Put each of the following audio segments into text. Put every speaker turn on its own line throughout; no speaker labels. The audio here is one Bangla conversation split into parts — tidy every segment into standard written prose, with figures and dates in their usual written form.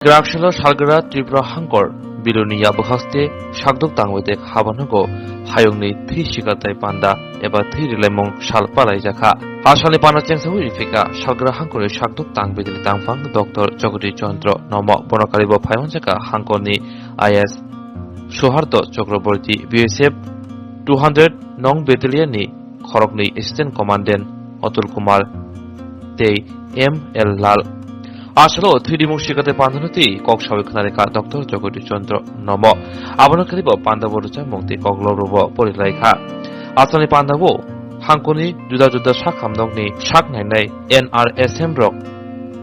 Grakshalo Shalgara Tripura Hangkor Biluni Yabuhaste Shagduk Tangwedek Habanago Hayongni Thi Shikatai Panda Eba Thi Rilemong Shalpalai Jaka Ashali Panda Chengsa Rifika Shalgara Hangkor Shagduk Tangwedek Tangfang Dr. Jagodi Chandra Nomo Bonakaribo Phayon Jaka Hangkorni IS Soharto Chakraborty BSF 200 Nong Battalion ni Khorokni Assistant Commandant Atul Kumar Tei M.L. Lal Ashalo 3D Mushikate Pandanati, Kok Shavikanarika, Dr. Jagodi Chandra Nomo, Abanakaribo Pandavurucha Mukti Koglorovo, Polilaika, Asani Pandavo, Hankoni, Juda Shakam Nogni, Shak Nai, NRSM Rock,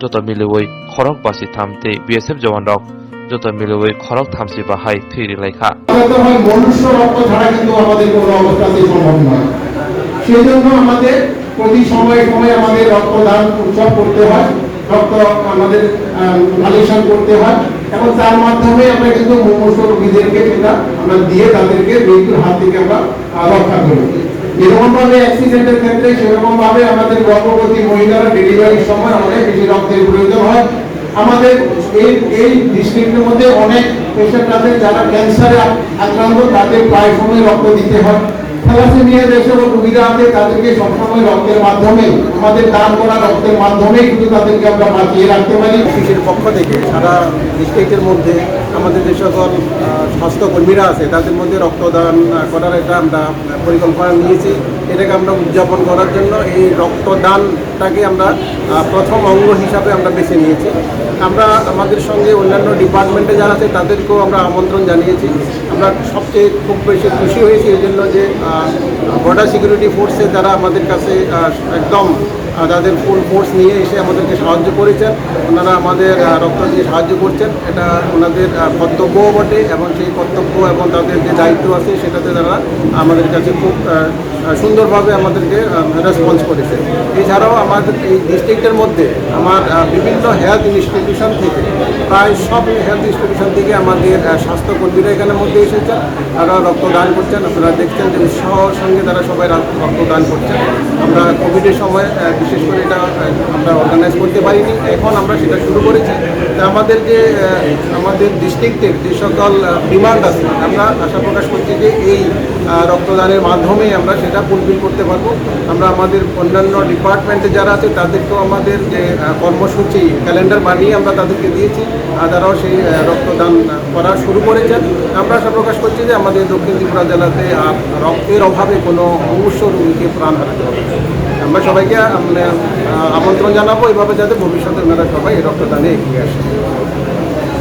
Jota Mileway, Korok Basi Tamte, BSF Jawan Rock, Jota Mileway, Korok Tamsi Bahai, 3D Laika.
প্রতি সময়ে আমাদের রক্তদান উৎসব করতে হয়, রক্ত আমাদের কালেকশন করতে হয় এবং তার মাধ্যমে আমরা কিন্তু মুমূর্ষু রোগীদেরকে সেটা আমরা দিয়ে তাদেরকে মৃত্যুর হাত থেকে আমরা রক্ষা করি। যেরকম ভাবে অ্যাক্সিডেন্টের ক্ষেত্রে সেরকম ভাবে আমাদের গর্ভবতী মহিলারা ডেলিভারির সময় অনেক বেশি রক্তের প্রয়োজন হয়। আমাদের এই ডিস্ট্রিক্টের মধ্যে অনেক পেশেন্ট আছে যারা ক্যান্সারে আক্রান্ত, তাদের প্রায় সময় রক্ত দিতে হয়। থ্যালাসেমিয়া যেসব রোগীরা আছে তাদেরকে সবসময় রক্তের মাধ্যমে আমাদের দান করা রক্তের মাধ্যমে কিন্তু তাদেরকে আমরা বাঁচিয়ে রাখতে পারি।
অফিসের পক্ষ থেকে সারা ডিস্ট্রিক্টের মধ্যে আমাদের যে সকল স্বাস্থ্যকর্মীরা আছে তাদের মধ্যে রক্তদান করার একটা আমরা পরিকল্পনা নিয়েছি। এটাকে আমরা উদযাপন করার জন্য এই রক্তদানটাকে আমরা প্রথম অঙ্গ হিসাবে আমরা বেছে নিয়েছি। আমরা আমাদের সঙ্গে অন্যান্য ডিপার্টমেন্টে যারা আছে তাদেরকেও আমরা আমন্ত্রণ জানিয়েছি। আমরা সবচেয়ে খুব বেশি খুশি হয়েছি এই জন্য যে বর্ডার সিকিউরিটি ফোর্সে যারা আমাদের কাছে একদম তাদের ফুল ফোর্স নিয়ে এসে আমাদেরকে সাহায্য করেছেন। ওনারা আমাদের রক্ত দিয়ে সাহায্য করছেন, এটা ওনাদের কর্তব্যও বটে এবং সেই কর্তব্য এবং তাদের যে দায়িত্ব আছে সেটাতে তারা আমাদের কাছে খুব সুন্দরভাবে আমাদেরকে রেসপন্স করেছে। এছাড়াও আমাদের এই ডিস্ট্রিক্টের মধ্যে আমার বিভিন্ন হেলথ ইনস্টিটিউশন থেকে প্রায় সব হেলথ ইনস্টিটিউশন থেকে আমাদের স্বাস্থ্যকর্মীরা এখানের মধ্যে এসেছেন, তারা রক্তদান করছেন। আপনারা দেখছেন যে উৎসাহর সঙ্গে তারা সবাই রক্তদান করছেন। আমরা কোভিডের সময় বিশেষ করে এটা আমরা অর্গানাইজ করতে পারিনি, এখন আমরা সেটা শুরু করেছি। আমাদের ডিস্ট্রিক্টের যে সকল ডিমান্ড আছে আমরা আশা প্রকাশ করছি যে এই রক্তদানের মাধ্যমে আমরা সেটা ফুলফিল করতে পারবো। আমরা আমাদের অন্যান্য ডিপার্টমেন্টে যারা আছে তাদেরকেও আমাদের যে কর্মসূচি ক্যালেন্ডার বানিয়ে আমরা তাদেরকে দিয়েছি, তারাও সেই রক্তদান করা শুরু করেছেন। আমরা আশা প্রকাশ করছি যে আমাদের দক্ষিণ ত্রিপুরা জেলাতে রক্তের অভাবে কোনো মুমূর্ষু রোগীকে প্রাণ হারাতে হবে। আমরা সবাইকে আমন্ত্রণ জানাবো এভাবে যাতে ভবিষ্যতে ওনারা সবাই রক্তদানে এগিয়ে আসে।